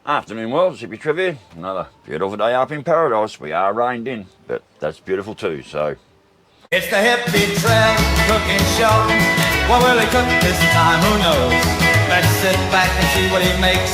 Afternoon world, Hippy Trev here. Another beautiful day up in paradise. We are rained in, but that's beautiful too, so. It's the Hippy Trev cooking show. What will he cook this time? Who knows? Let's sit back and see what he makes.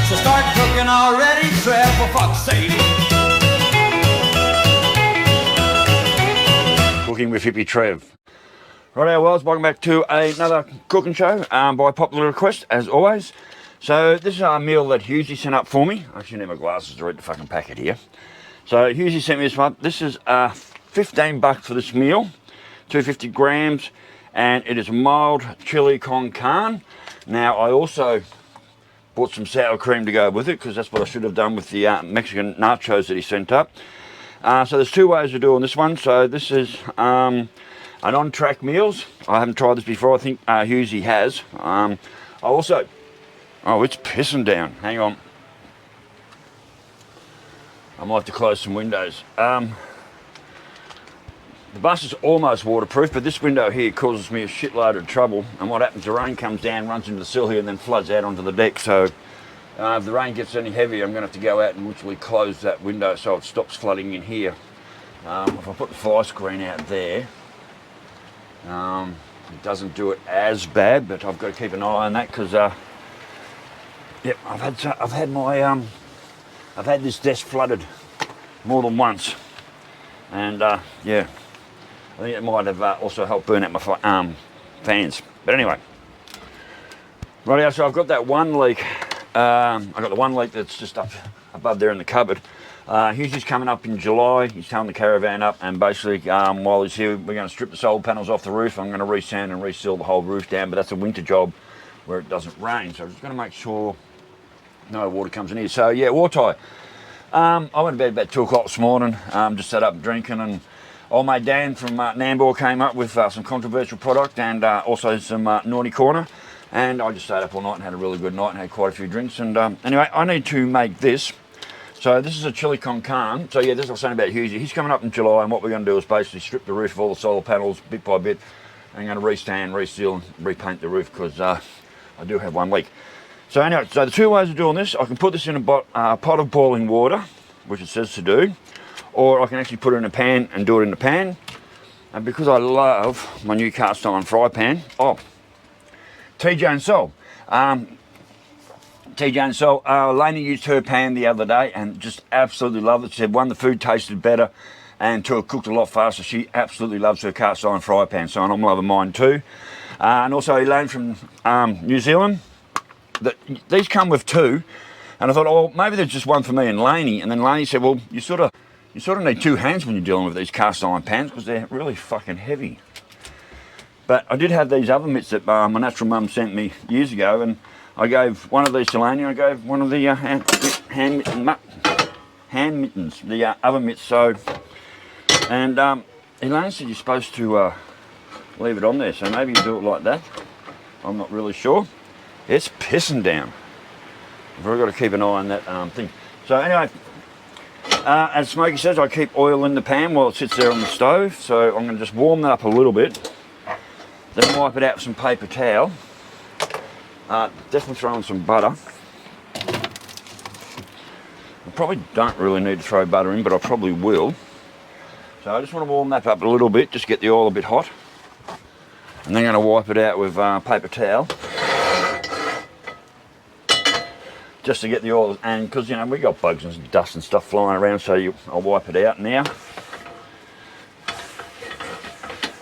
So start cooking already, Trev, for fuck's sake. Cooking with Hippy Trev. Righto, welcome back to another cooking show by popular request, as always. So this is a meal that Hugiesie sent up for me. I actually need my glasses to read the fucking packet here. So Hugiesie sent me this one. This is $15 for this meal, 250 grams, and it is mild chili con carne. Now I also bought some sour cream to go with it because that's what I should have done with the Mexican nachos that he sent up. So there's two ways of doing this one. So this is an on-track meals. I haven't tried this before. I think Hugiesie has. I also... Oh, it's pissing down. Hang on. I might have to close some windows. The bus is almost waterproof, but this window here causes me a shitload of trouble. And what happens, the rain comes down, runs into the sill here, and then floods out onto the deck. So if the rain gets any heavier, I'm going to have to go out and literally close that window so it stops flooding in here. If I put the fly screen out there, it doesn't do it as bad, but I've got to keep an eye on that because... Yep, I've had this desk flooded more than once, and yeah, I think it might have also helped burn out my fans. But anyway, right, so I've got that one leak. I've got the one leak that's just up above there in the cupboard. Hughie's coming up in July. He's towing the caravan up, and basically while he's here, we're going to strip the solar panels off the roof. I'm going to re-sand and re-seal the whole roof down, but that's a winter job where it doesn't rain. So I'm just going to make sure no water comes in here. So yeah, water tie. I went to bed about 2 o'clock this morning, just sat up drinking, and old mate Dan from Nambour came up with some controversial product and also some naughty corner, and I just stayed up all night and had a really good night and had quite a few drinks. And anyway, I need to make this. So this is a chili con carne. So yeah, this is what I was saying about Hugiesie. He's coming up in July, and what we're going to do is basically strip the roof of all the solar panels bit by bit, and I'm going to re-stand, re-seal, and repaint the roof because I do have one leak. So anyway, so the two ways of doing this, I can put this in a pot of boiling water, which it says to do, or I can actually put it in a pan and do it in the pan. And because I love my new cast iron fry pan, TJ and Sol. TJ and Sol, Lainey used her pan the other day and just absolutely loved it. She said, one, the food tasted better, and two, it cooked a lot faster. She absolutely loves her cast iron fry pan, so I'm loving mine too. And also Elaine from New Zealand. These come with two, and I thought, oh, maybe there's just one for me and Lainey. And then Lainey said, well, you sort of need two hands when you're dealing with these cast iron pans because they're really fucking heavy. But I did have these oven mitts that my natural mum sent me years ago, and I gave one of these to Lainey. I gave one of the hand mittens, the oven mitts. So, and Elaine said you're supposed to leave it on there, so maybe you do it like that. I'm not really sure. It's pissing down. I've really got to keep an eye on that thing. So anyway, as Smokey says, I keep oil in the pan while it sits there on the stove. So I'm going to just warm that up a little bit. Then wipe it out with some paper towel. Definitely throw in some butter. I probably don't really need to throw butter in, but I probably will. So I just want to warm that up a little bit, just get the oil a bit hot. And then I'm going to wipe it out with paper towel. Just to get the oil, and because, you know, we got bugs and dust and stuff flying around, so I'll wipe it out now.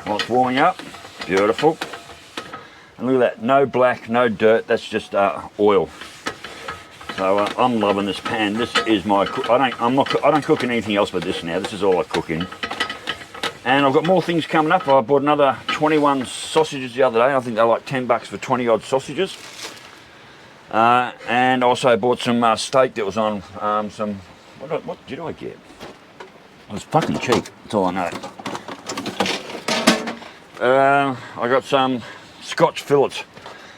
While it's warming up, beautiful. And look at that, no black, no dirt, that's just oil. So I'm loving this pan. This is my, I don't cook in anything else but this now. This is all I cook in. And I've got more things coming up. I bought another 21 sausages the other day. I think they're like $10 for 20 odd sausages. And also bought some steak that was on some, what did I get? It was fucking cheap, that's all I know. I got some Scotch fillets, a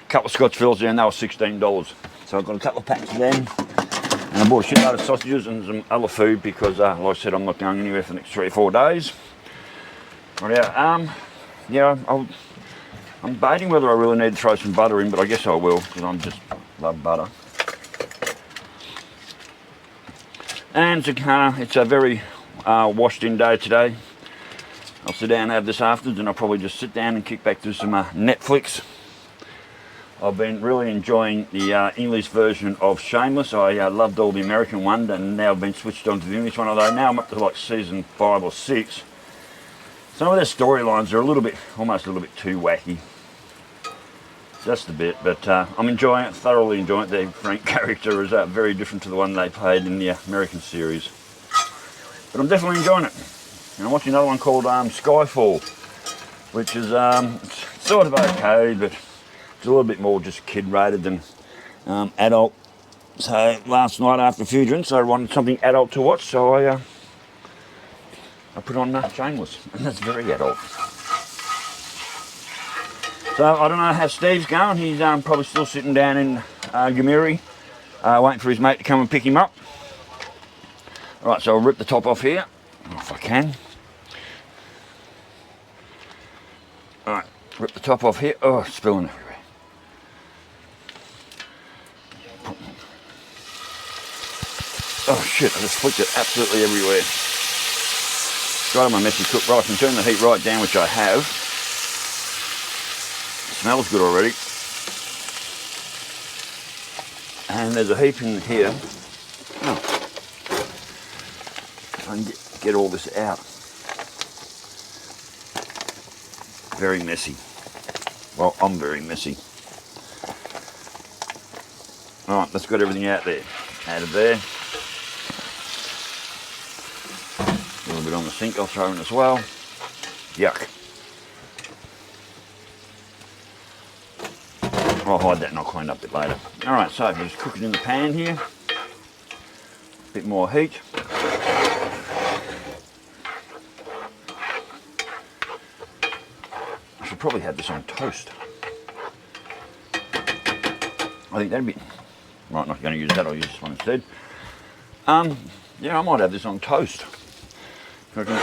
couple of Scotch fillets there, and they were $16. So I've got a couple of packs of them. And I bought a shitload of sausages and some other food because, like I said, I'm not going anywhere for the next 3 or 4 days. Right, yeah, I'm debating whether I really need to throw some butter in, but I guess I will because I'm just love butter. And it's a very washed in day today. I'll sit down and have this afterwards, and I'll probably just sit down and kick back to some Netflix. I've been really enjoying the English version of Shameless. I loved all the American one, and now I've been switched on to the English one, although now I'm up to like season 5 or 6. Some of their storylines are almost a little bit too wacky. Just a bit, but I'm enjoying it, thoroughly enjoying it. The Frank character is very different to the one they played in the American series. But I'm definitely enjoying it. And I'm watching another one called Skyfall, which is sort of okay, but it's a little bit more just kid-rated than adult. So last night after a few drinks, I wanted something adult to watch, so I put on Shameless, and that's very adult. So I don't know how Steve's going. He's probably still sitting down in Hugiesie, waiting for his mate to come and pick him up. All right, so I'll rip the top off here, if I can. All right, rip the top off here. Oh, it's spilling everywhere. Oh shit, I just flicked it absolutely everywhere. Right on my messy cook. Right, I can turn the heat right down, which I have. It smells good already. And there's a heap in here. Oh. I can get all this out. Very messy. Well, I'm very messy. Alright, let's get everything out there. Out of there. A little bit on the sink I'll throw in as well. Yuck. I'll hide that and I'll clean up a bit later. Alright, so just cook it in the pan here. A bit more heat. I should probably have this on toast. I think that'd be... Right, not going to use that, I'll use this one instead. Yeah, I might have this on toast. I can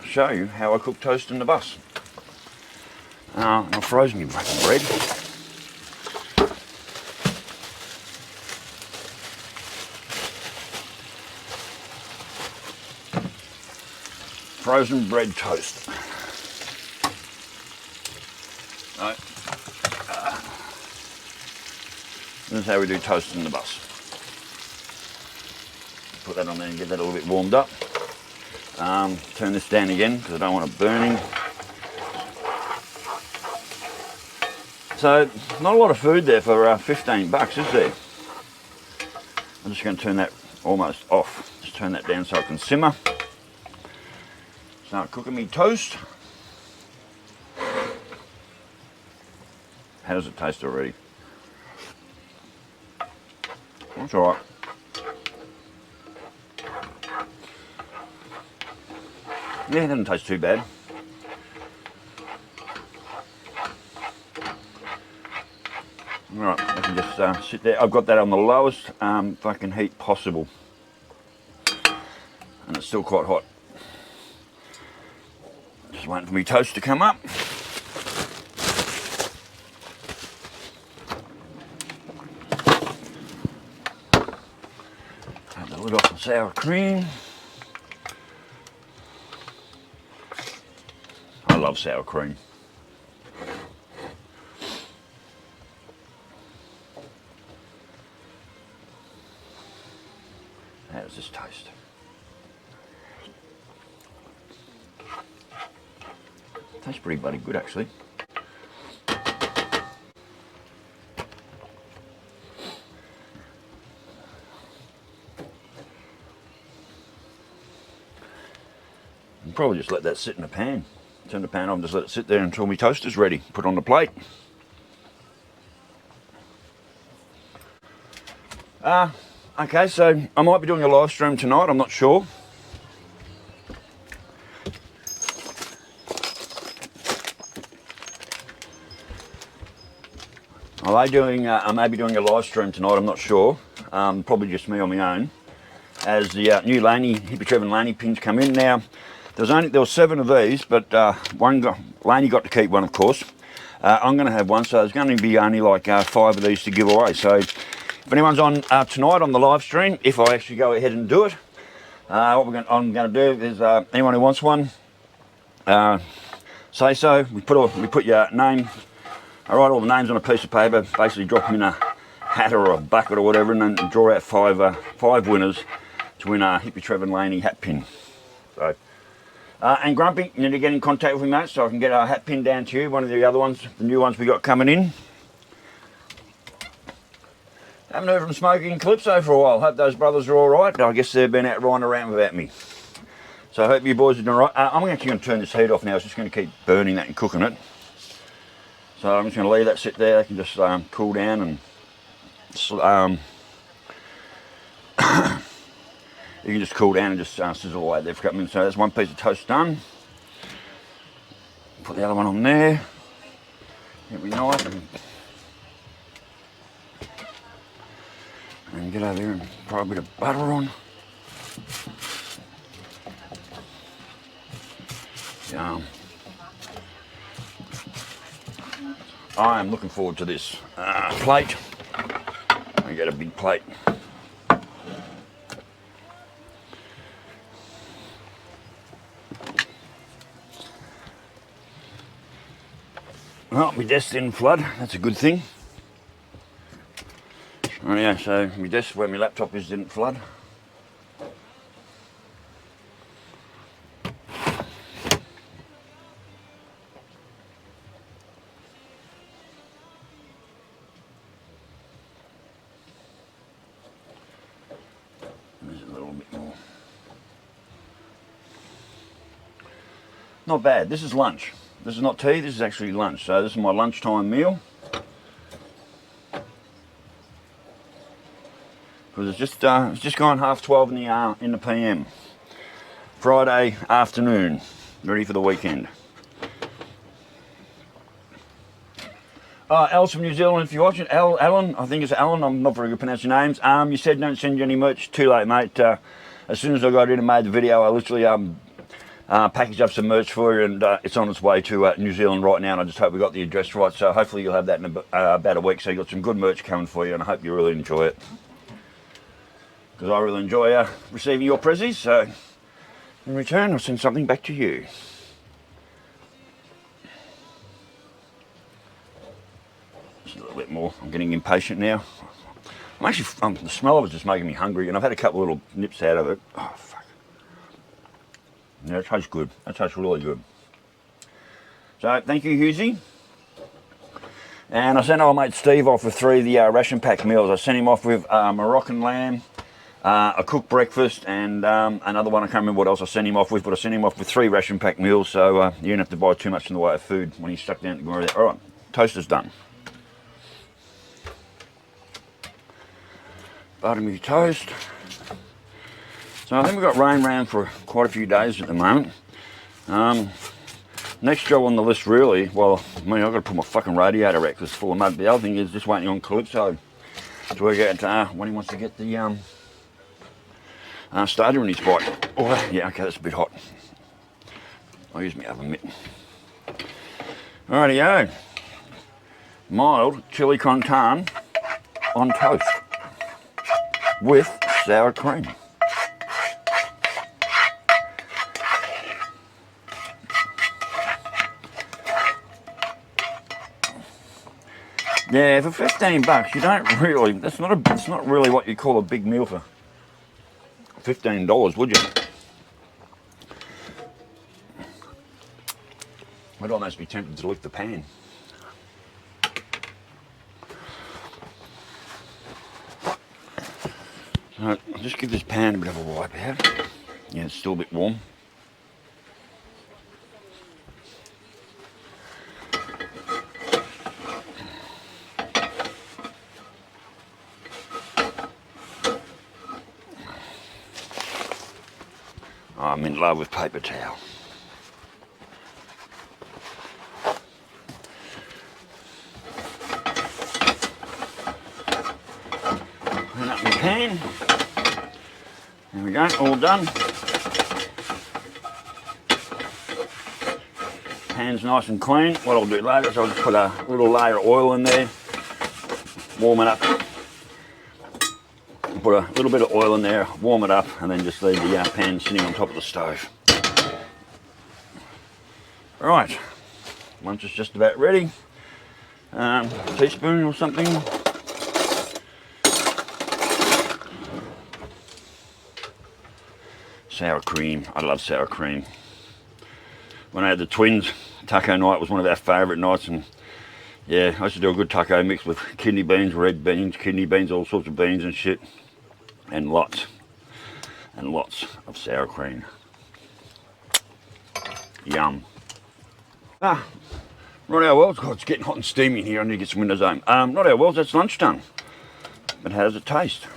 show you how I cook toast in the bus. I've frozen your fucking bread. Frozen bread toast. Right. This is how we do toast in the bus. Put that on there and get that a little bit warmed up. Turn this down again because I don't want it burning. So, not a lot of food there for 15 bucks, is there? I'm just going to turn that almost off. Just turn that down so I can simmer. Start cooking me toast. How does it taste already? That's alright. Yeah, it doesn't taste too bad. Alright, I can just sit there. I've got that on the lowest fucking heat possible. And it's still quite hot. Just waiting for me toast to come up. Take the lid off the sour cream. I love sour cream. How does this taste? Tastes pretty bloody good actually. I'll probably just let that sit in the pan. Turn the pan on, just let it sit there until my toast is ready. Put it on the plate. Okay, so I might be doing a live stream tonight, I'm not sure. I may be doing a live stream tonight, I'm not sure. Probably just me on my own. As the new Hippy Trev and Laney pins come in. Now, there were 7 of these, but Laney got to keep one, of course. I'm going to have one, so there's going to be only like 5 of these to give away. So if anyone's on tonight on the live stream, if I actually go ahead and do it, What I'm going to do is anyone who wants one, say so. We put your name. I write all the names on a piece of paper. Basically, drop them in a hat or a bucket or whatever, and then draw out five winners to win a Hippy Trev and Laney hat pin. So, and Grumpy, you need to get in contact with me, mate, so I can get a hat pin down to you. One of the other ones, the new ones we got coming in. Haven't heard from Smokey and Calypso for a while. Hope those brothers are all right. I guess they've been out riding around without me. So I hope you boys are doing all right. I'm actually going to turn this heat off now. It's just going to keep burning that and cooking it. So I'm just going to leave that sit there. They can just cool down and you can just cool down and just sizzle away there for a couple minutes. So that's one piece of toast done. Put the other one on there. It'll be nice. And get over there and throw a bit of butter on. I am looking forward to this plate. I get a big plate. Well, my desk didn't flood. That's a good thing. Oh yeah, so my desk where my laptop is didn't flood. There's a little bit more. Not bad. This is lunch. This is not tea, this is actually lunch. So this is my lunchtime meal. Because it's just gone 12:30 in the PM. Friday afternoon, ready for the weekend. Al's from New Zealand, if you're watching. Alan, I think it's Alan, I'm not very good at pronouncing names. You said don't send you any merch. Too late, mate. As soon as I got in and made the video, I literally packaged up some merch for you, and it's on its way to New Zealand right now, and I just hope we got the address right. So hopefully you'll have that in about a week. So you got some good merch coming for you, and I hope you really enjoy it. Because I really enjoy receiving your prezzies, so in return I'll send something back to you. Just a little bit more. I'm getting impatient now. I'm actually, the smell of it is just making me hungry, and I've had a couple of little nips out of it. Oh, fuck. Yeah, it tastes good. That tastes really good. So, thank you, Hugiesie. And I sent old mate Steve off with 3 of the ration pack meals. I sent him off with Moroccan lamb, a cooked breakfast, and another one. I can't remember what else I sent him off with, but I sent him off with 3 ration pack meals, so you don't have to buy too much in the way of food when he's stuck down at the there. Alright, toast is done. Buttermilk toast. So I think we've got rain around for quite a few days at the moment. Next job on the list really, well, I mean, I've got to put my fucking radiator out because it's full of mud. The other thing is just waiting on Calypso to work out when he wants to get the starter in his bike. Oh, yeah, okay, that's a bit hot. I'll use my oven mitt. Rightio. Mild chili con carne on toast with sour cream. Yeah, for $15, you don't really. It's not really what you call a big meal for $15, would you? I'd almost be tempted to lick the pan. So I'll just give this pan a bit of a wipe out. Yeah, it's still a bit warm. I'm in love with paper towel. Clean up my pan. There we go, all done. Pan's nice and clean. What I'll do later is I'll just put a little layer of oil in there, warm it up, put put a little bit of oil in there, warm it up, and then just leave the pan sitting on top of the stove. Right, once it's just about ready, teaspoon or something. Sour cream, I love sour cream. When I had the twins, taco night was one of our favourite nights, and yeah, I used to do a good taco mix with kidney beans, red beans, kidney beans, all sorts of beans and shit, and lots of sour cream. Yum. Right, well, God, it's getting hot and steamy in here. I need to get some windows open. Right, well, that's lunch done. But how does it taste?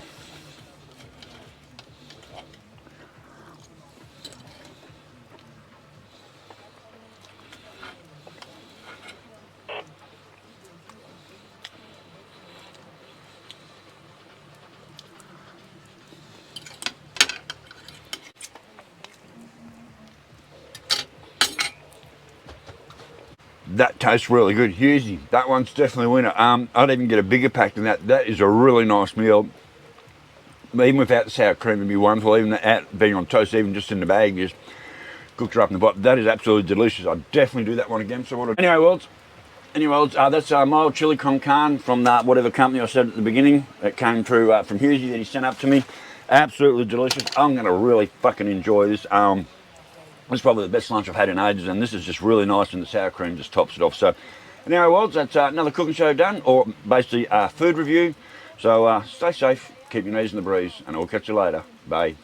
That tastes really good. Hugiesie, that one's definitely a winner. I'd even get a bigger pack than that. That is a really nice meal. Even without the sour cream, it'd be wonderful. Even that being on toast, even just in the bag, just cooked her up in the bottom. That is absolutely delicious. I'd definitely do that one again. So what? Anyway, that's mild chili con carne from whatever company I said at the beginning. It came through from Hugiesie that he sent up to me. Absolutely delicious. I'm going to really fucking enjoy this. It's probably the best lunch I've had in ages, and this is just really nice, and the sour cream just tops it off. So, anyway, well, that's another cooking show done, or basically a food review. So, stay safe, keep your knees in the breeze, and I'll catch you later. Bye.